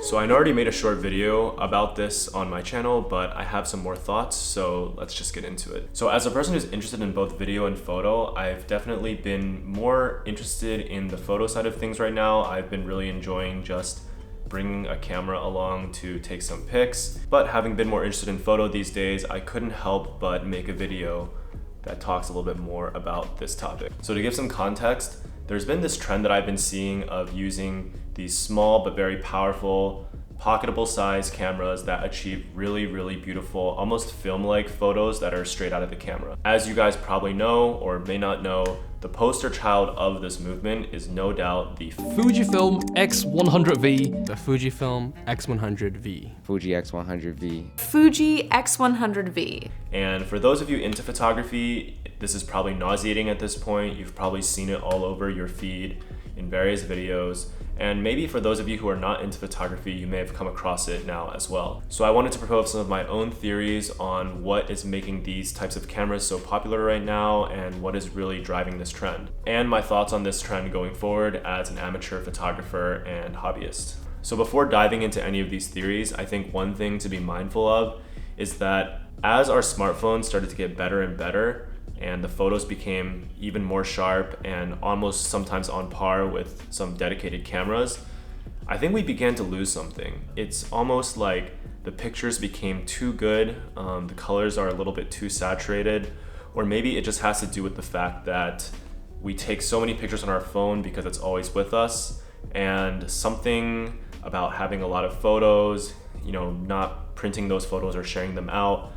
So I already made a short video about this on my channel, but I have some more thoughts, so let's just get into it. So as a person who's interested in both video and photo, I've definitely been more interested in the photo side of things right now. I've been really enjoying just bringing a camera along to take some pics, but having been more interested in photo these days, I couldn't help but make a video that talks a little bit more about this topic. So to give some context, there's been this trend that I've been seeing of using these small but very powerful, pocketable size cameras that achieve really, really beautiful, almost film-like photos that are straight out of the camera. As you guys probably know or may not know, the poster child of this movement is no doubt the Fujifilm X100V. The Fujifilm X100V. Fuji X100V. Fuji X100V. And for those of you into photography, this is probably nauseating at this point. You've probably seen it all over your feed in various videos. And maybe for those of you who are not into photography, you may have come across it now as well. So I wanted to propose some of my own theories on what is making these types of cameras so popular right now and what is really driving this trend. And my thoughts on this trend going forward as an amateur photographer and hobbyist. So before diving into any of these theories, I think one thing to be mindful of is that as our smartphones started to get better and better, and the photos became even more sharp and almost sometimes on par with some dedicated cameras, I think we began to lose something. It's almost like the pictures became too good, the colors are a little bit too saturated, or maybe it just has to do with the fact that we take so many pictures on our phone because it's always with us, and something about having a lot of photos, not printing those photos or sharing them out,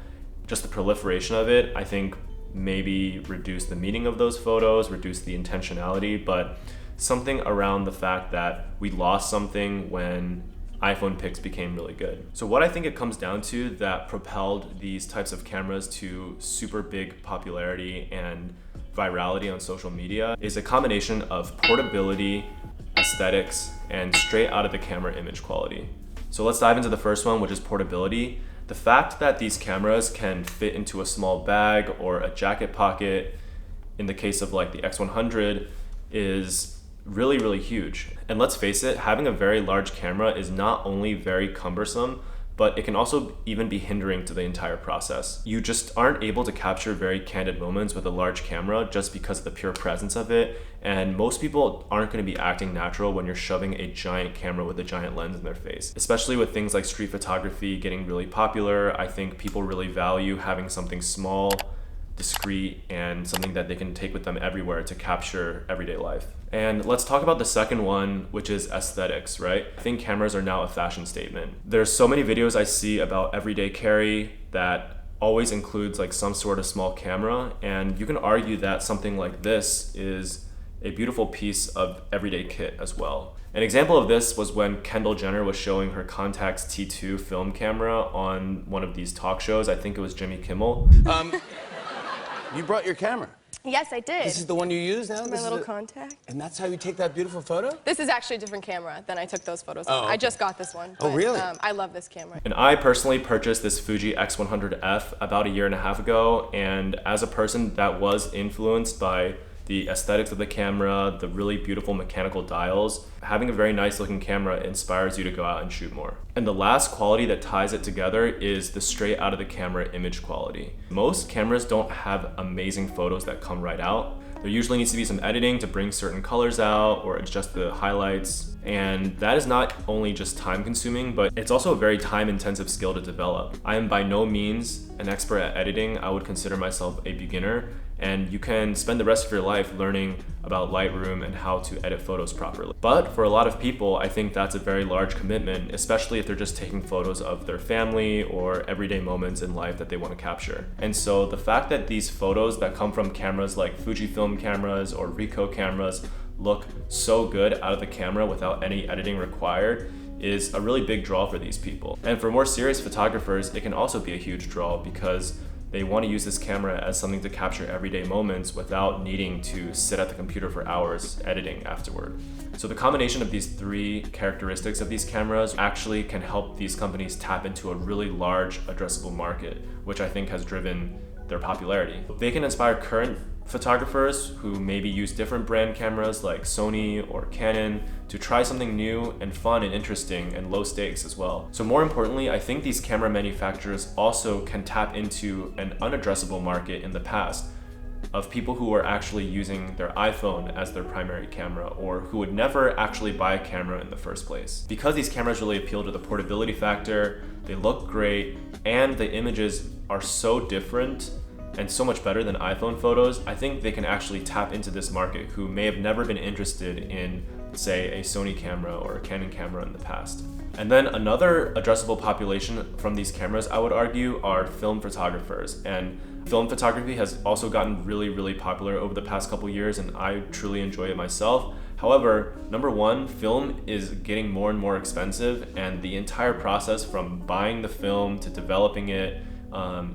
just the proliferation of it, I think maybe reduce the meaning of those photos, reduce the intentionality, but something around the fact that we lost something when iPhone pics became really good. So what I think it comes down to that propelled these types of cameras to super big popularity and virality on social media is a combination of portability, aesthetics, and straight out of the camera image quality. So let's dive into the first one, which is portability. The fact that these cameras can fit into a small bag or a jacket pocket, in the case of like the X100, is really, really huge. And let's face it, having a very large camera is not only very cumbersome, but it can also even be hindering to the entire process. You just aren't able to capture very candid moments with a large camera just because of the pure presence of it. And most people aren't going to be acting natural when you're shoving a giant camera with a giant lens in their face. Especially with things like street photography getting really popular, I think people really value having something small, discreet, and something that they can take with them everywhere to capture everyday life. And let's talk about the second one, which is aesthetics, right? I think cameras are now a fashion statement. There's so many videos I see about everyday carry that always includes like some sort of small camera, and you can argue that something like this is a beautiful piece of everyday kit as well. An example of this was when Kendall Jenner was showing her Contax T2 film camera on one of these talk shows. I think it was Jimmy Kimmel. You brought your camera. Yes, I did. This is the one you use now? My little contact. And that's how you take that beautiful photo? This is actually a different camera than I took those photos on. Okay. I just got this one. Oh, really? I love this camera. And I personally purchased this Fuji X100F about a year and a half ago, and as a person that was influenced by the aesthetics of the camera, the really beautiful mechanical dials, having a very nice looking camera inspires you to go out and shoot more. And the last quality that ties it together is the straight out of the camera image quality. Most cameras don't have amazing photos that come right out. There usually needs to be some editing to bring certain colors out or adjust the highlights. And that is not only just time consuming, but it's also a very time intensive skill to develop. I am by no means an expert at editing. I would consider myself a beginner. And you can spend the rest of your life learning about Lightroom and how to edit photos properly. But for a lot of people, I think that's a very large commitment, especially if they're just taking photos of their family or everyday moments in life that they want to capture. And so the fact that these photos that come from cameras like Fujifilm cameras or Ricoh cameras look so good out of the camera without any editing required is a really big draw for these people. And for more serious photographers, it can also be a huge draw because they want to use this camera as something to capture everyday moments without needing to sit at the computer for hours editing afterward. So the combination of these three characteristics of these cameras actually can help these companies tap into a really large addressable market, which I think has driven their popularity. They can inspire current photographers who maybe use different brand cameras like Sony or Canon to try something new and fun and interesting and low stakes as well. So more importantly, I think these camera manufacturers also can tap into an unaddressable market in the past of people who are actually using their iPhone as their primary camera or who would never actually buy a camera in the first place. Because these cameras really appeal to the portability factor, they look great, and the images are so different and so much better than iPhone photos, I think they can actually tap into this market who may have never been interested in, say, a Sony camera or a Canon camera in the past. And then another addressable population from these cameras, I would argue, are film photographers. And film photography has also gotten really, really popular over the past couple years, and I truly enjoy it myself. However, number one, film is getting more and more expensive, and the entire process from buying the film to developing it,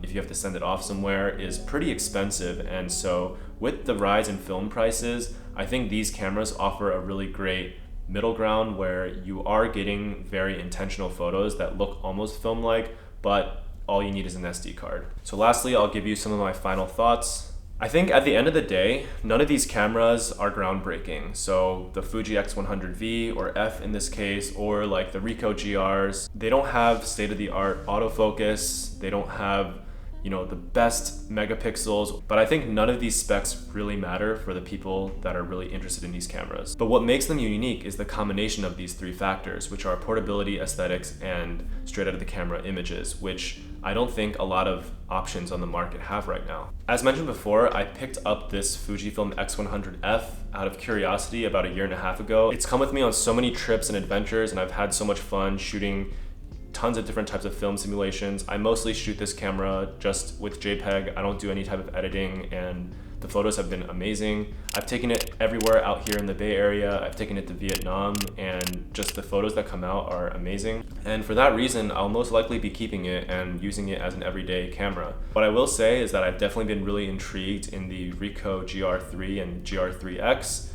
if you have to send it off somewhere, is pretty expensive. And so with the rise in film prices, I think these cameras offer a really great middle ground where you are getting very intentional photos that look almost film-like, but all you need is an SD card. So lastly, I'll give you some of my final thoughts. I think at the end of the day, none of these cameras are groundbreaking. So the Fuji X100V or F in this case, or like the Ricoh GRs, they don't have state-of-the-art autofocus. They don't have, the best megapixels, but I think none of these specs really matter for the people that are really interested in these cameras. But what makes them unique is the combination of these three factors, which are portability, aesthetics, and straight out of the camera images, which I don't think a lot of options on the market have right now. As mentioned before, I picked up this Fujifilm X100F out of curiosity about 1.5 years ago. It's come with me on so many trips and adventures, and I've had so much fun shooting tons of different types of film simulations. I mostly shoot this camera just with JPEG. I don't do any type of editing, and the photos have been amazing. I've taken it everywhere out here in the Bay Area. I've taken it to Vietnam, and just the photos that come out are amazing. And for that reason, I'll most likely be keeping it and using it as an everyday camera. What I will say is that I've definitely been really intrigued in the Ricoh GR3 and GR3X.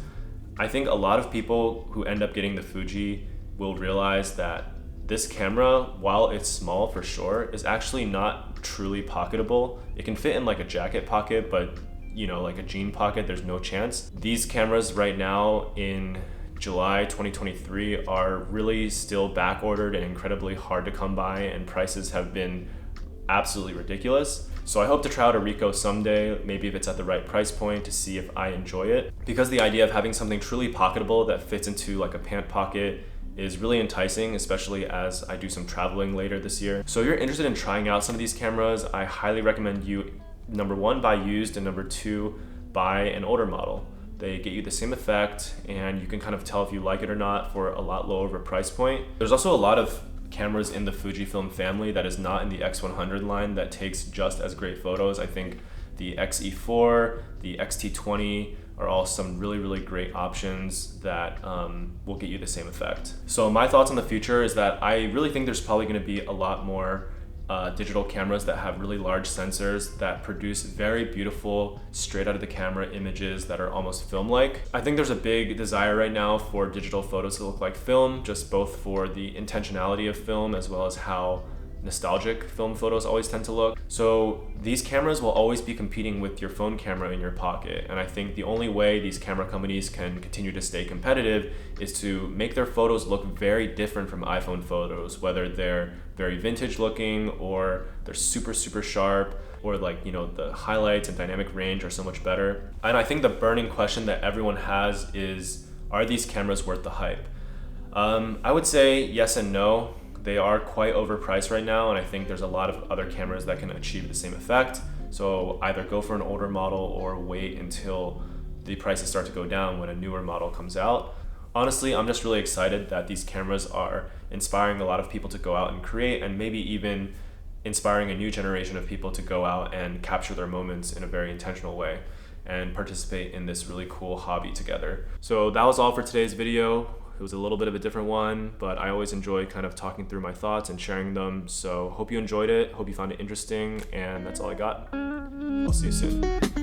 I think a lot of people who end up getting the Fuji will realize that this camera, while it's small for sure, is actually not truly pocketable. It can fit in like a jacket pocket, but like a jean pocket, there's no chance. These cameras right now in July 2023 are really still back ordered and incredibly hard to come by, and prices have been absolutely ridiculous. So I hope to try out a Ricoh someday, maybe if it's at the right price point, to see if I enjoy it. Because the idea of having something truly pocketable that fits into like a pant pocket is really enticing, especially as I do some traveling later this year. So if you're interested in trying out some of these cameras, I highly recommend you, number one, buy used, and number two, buy an older model. They get you the same effect, and you can kind of tell if you like it or not for a lot lower of a price point. There's also a lot of cameras in the Fujifilm family that is not in the X100 line that takes just as great photos. I think the XE4, the XT20, are all some really, really great options that will get you the same effect. So my thoughts on the future is that I really think there's probably gonna be a lot more digital cameras that have really large sensors that produce very beautiful, straight out of the camera images that are almost film-like. I think there's a big desire right now for digital photos to look like film, just both for the intentionality of film as well as how nostalgic film photos always tend to look. So these cameras will always be competing with your phone camera in your pocket. And I think the only way these camera companies can continue to stay competitive is to make their photos look very different from iPhone photos, whether they're very vintage looking or they're super, super sharp, or like, the highlights and dynamic range are so much better. And I think the burning question that everyone has is, are these cameras worth the hype? I would say yes and no. They are quite overpriced right now, and I think there's a lot of other cameras that can achieve the same effect. So either go for an older model or wait until the prices start to go down when a newer model comes out. Honestly, I'm just really excited that these cameras are inspiring a lot of people to go out and create, and maybe even inspiring a new generation of people to go out and capture their moments in a very intentional way and participate in this really cool hobby together. So that was all for today's video. It was a little bit of a different one, but I always enjoy kind of talking through my thoughts and sharing them. So hope you enjoyed it, hope you found it interesting, and that's all I got. I'll see you soon.